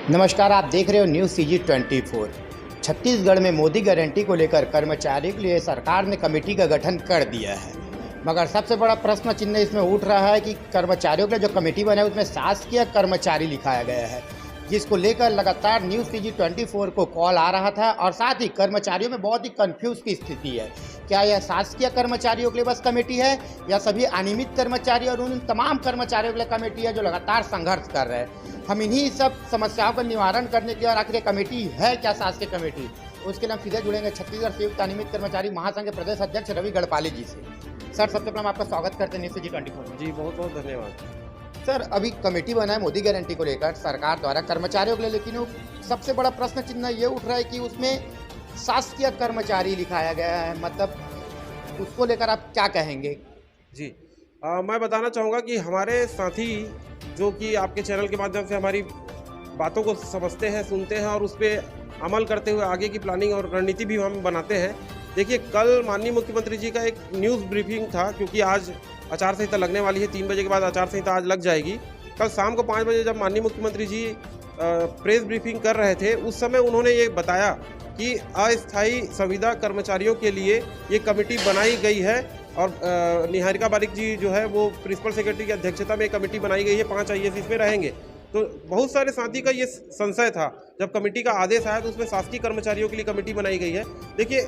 नमस्कार, आप देख रहे हो न्यूज़ CG24। छत्तीसगढ़ में मोदी गारंटी को लेकर कर्मचारियों के लिए सरकार ने कमेटी का गठन कर दिया है, मगर सबसे बड़ा प्रश्न चिन्ह इसमें उठ रहा है कि कर्मचारियों के लिए जो कमेटी बना है उसमें शासकीय कर्मचारी लिखाया गया है, जिसको लेकर लगातार न्यूज़ CG24 को कॉल आ रहा था और साथ ही कर्मचारियों में बहुत ही कंफ्यूज की स्थिति है। क्या यह शासकीय कर्मचारियों के लिए बस कमेटी है या सभी अनियमित कर्मचारी और उन तमाम कर्मचारियों के लिए कमेटी है जो लगातार संघर्ष कर रहे हैं? हम इन्हीं सब समस्याओं का निवारण करने के लिए और आखिर ये कमेटी है क्या शासकीय कमेटी, उसके लिए हम सीधे जुड़ेंगे छत्तीसगढ़ संयुक्त अनियमित कर्मचारी महासंघ के प्रदेश अध्यक्ष रवि गढ़पाले जी से। सर, सबसे पहले हम आपका स्वागत करते हैं न्यूज़ CG24 में। जी, बहुत बहुत धन्यवाद। सर, अभी कमेटी बना है मोदी गारंटी को लेकर सरकार द्वारा कर्मचारियों के लिए, लेकिन वो सबसे बड़ा प्रश्न चिन्ह ये उठ रहा है कि उसमें शासकीय कर्मचारी लिखाया गया है, मतलब उसको लेकर आप क्या कहेंगे? जी, मैं बताना चाहूँगा कि हमारे साथी जो कि आपके चैनल के माध्यम से हमारी बातों को समझते हैं, सुनते हैं और उस पर अमल करते हुए आगे की प्लानिंग और रणनीति भी हम बनाते हैं। देखिए, कल माननीय मुख्यमंत्री जी का एक न्यूज़ ब्रीफिंग था, क्योंकि आज आचार संहिता लगने वाली है। 3 बजे के बाद आचार संहिता आज लग जाएगी। कल शाम को 5 बजे जब माननीय मुख्यमंत्री जी प्रेस ब्रीफिंग कर रहे थे, उस समय उन्होंने ये बताया कि अस्थायी संविदा कर्मचारियों के लिए ये कमेटी बनाई गई है और निहारिका बारिक जी जो है वो प्रिंसिपल सेक्रेटरी की अध्यक्षता में कमेटी बनाई गई है। 5 IAS इसमें रहेंगे। तो बहुत सारे साथी का ये संशय था, जब कमेटी का आदेश आया तो उसमें शासकीय कर्मचारियों के लिए कमेटी बनाई गई है। देखिए,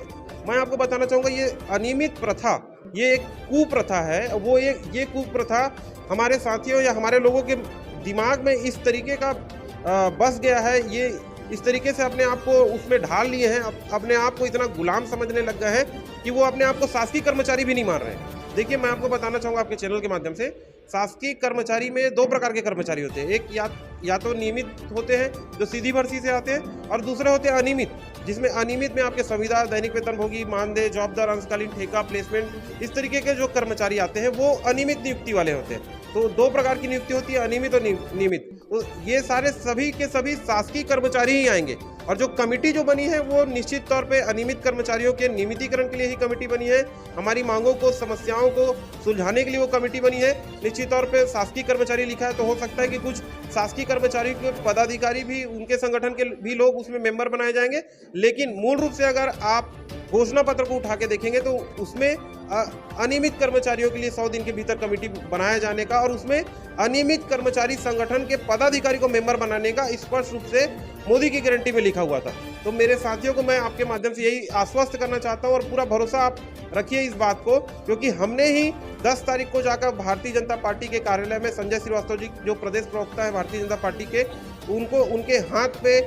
मैं आपको बताना चाहूँगा, ये अनियमित प्रथा, ये एक कुप्रथा है। वो ये कुप्रथा हमारे साथियों या हमारे लोगों के दिमाग में इस तरीके का बस गया है, ये इस तरीके से अपने आप को उसमें ढाल लिए हैं, अपने आप को इतना गुलाम समझने लग गए हैं कि वो अपने आप को शासकीय कर्मचारी भी नहीं मान रहे हैं। देखिए, मैं आपको बताना चाहूँगा आपके चैनल के माध्यम से, शासकीय कर्मचारी में 2 प्रकार के कर्मचारी होते हैं। एक या तो नियमित होते हैं जो सीधी भर्ती से आते हैं, और दूसरे होते हैं अनियमित, जिसमें अनियमित में आपके संविदा, दैनिक वेतनभोगी, मानदेय, जॉबदार, अंशकालीन, ठेका, प्लेसमेंट, इस तरीके के जो कर्मचारी आते हैं वो अनियमित नियुक्ति वाले होते हैं। तो 2 प्रकार की नियुक्ति होती है, अनियमित और नियमित। तो ये सारे सभी के सभी शासकीय कर्मचारी ही आएंगे। और जो कमेटी जो बनी है वो निश्चित तौर पे अनियमित कर्मचारियों के नियमितीकरण के लिए ही कमेटी बनी है। हमारी मांगों को, समस्याओं को सुलझाने के लिए वो कमेटी बनी है। निश्चित तौर पे शासकीय कर्मचारी लिखा है, तो हो सकता है कि कुछ शासकीय कर्मचारी के पदाधिकारी भी, उनके संगठन के भी लोग उसमें मेंबर बनाए जाएंगे। लेकिन मूल रूप से अगर आप घोषणा पत्र को उठा के देखेंगे तो उसमें अनियमित कर्मचारियों के लिए 100 दिन के भीतर कमेटी बनाया जाने का और उसमें अनियमित कर्मचारी संगठन के पदाधिकारी को मेंबर बनाने का स्पष्ट रूप से मोदी की गारंटी में लिखा हुआ था। तो मेरे साथियों को मैं आपके माध्यम से यही आश्वस्त करना चाहता हूं और पूरा भरोसा आप रखिए इस बात को, क्योंकि हमने ही 10 तारीख को जाकर भारतीय जनता पार्टी के कार्यालय में संजय श्रीवास्तव जी जो प्रदेश प्रवक्ता है भारतीय जनता पार्टी के, उनके हाथ पे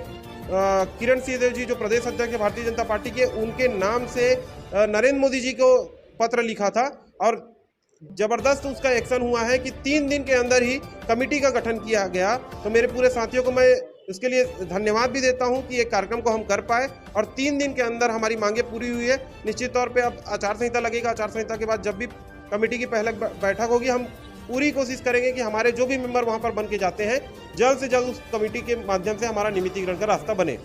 किरण सिंहदेव जी जो प्रदेश अध्यक्ष है भारतीय जनता पार्टी के, उनके नाम से नरेंद्र मोदी जी को पत्र लिखा था और जबरदस्त उसका एक्शन हुआ है कि 3 दिन के अंदर ही कमेटी का गठन किया गया। तो मेरे पूरे साथियों को मैं उसके लिए धन्यवाद भी देता हूं कि ये कार्यक्रम को हम कर पाए और 3 दिन के अंदर हमारी मांगे पूरी हुई है। निश्चित तौर पे अब आचार संहिता लगेगा। आचार संहिता के बाद जब भी कमेटी की पहले बैठक होगी, हम पूरी कोशिश करेंगे कि हमारे जो भी मेंबर वहां पर बन के जाते हैं, जल्द से जल्द उस कमेटी के माध्यम से हमारा नियमितीकरण का रास्ता बने।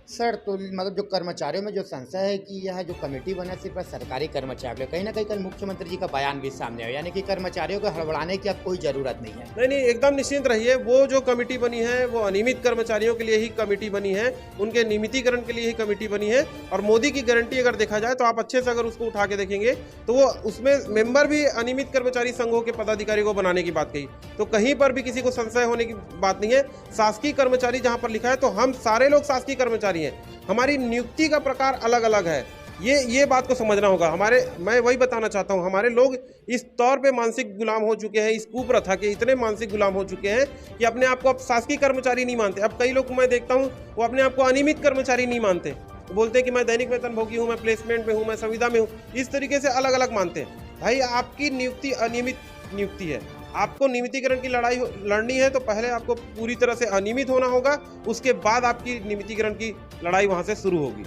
सर, तो मतलब जो कर्मचारियों में जो संशय है कि यह जो कमेटी बना सिर्फ सरकारी कर्मचारी, कहीं ना कहीं कल मुख्यमंत्री जी का बयान भी सामने आया, यानी कि कर्मचारियों को हड़बड़ाने की अब कोई ज़रूरत नहीं है। नहीं, एकदम निश्चिंत रहिए। वो जो कमेटी बनी है वो अनियमित कर्मचारियों के लिए ही कमेटी बनी है, उनके नियमितीकरण के लिए ही कमेटी बनी है। और मोदी की गारंटी अगर देखा जाए तो आप अच्छे से अगर उसको उठा के देखेंगे तो वो उसमें मेंबर भी अनियमित कर्मचारी संघों के पदाधिकारी को बनाने की बात कही। तो कहीं पर भी किसी को संशय होने की बात नहीं है। शासकीय कर्मचारी जहाँ पर लिखा है तो हम सारे लोग शासकीय कर्मचारी हैं। हमारी नियुक्ति का प्रकार अलग अलग है, ये बात को समझना होगा। मैं वही बताना चाहता हूँ, हमारे लोग इस तौर पे मानसिक गुलाम हो चुके हैं, इस कुप्रथा के इतने मानसिक गुलाम हो चुके हैं कि अपने आप को अब शासकीय कर्मचारी नहीं मानते। अब कई लोग मैं देखता हूँ वो अपने आप को अनियमित कर्मचारी नहीं मानते, बोलते हैं कि मैं दैनिक वेतनभोगी हूँ, मैं प्लेसमेंट में हूँ, मैं संविदा में हूँ, इस तरीके से अलग अलग मानते हैं। भाई, आपकी नियुक्ति अनियमित नियुक्ति है। आपको नियमितीकरण की लड़ाई लड़नी है तो पहले आपको पूरी तरह से अनियमित होना होगा, उसके बाद आपकी नियमितीकरण की लड़ाई वहां से शुरू होगी।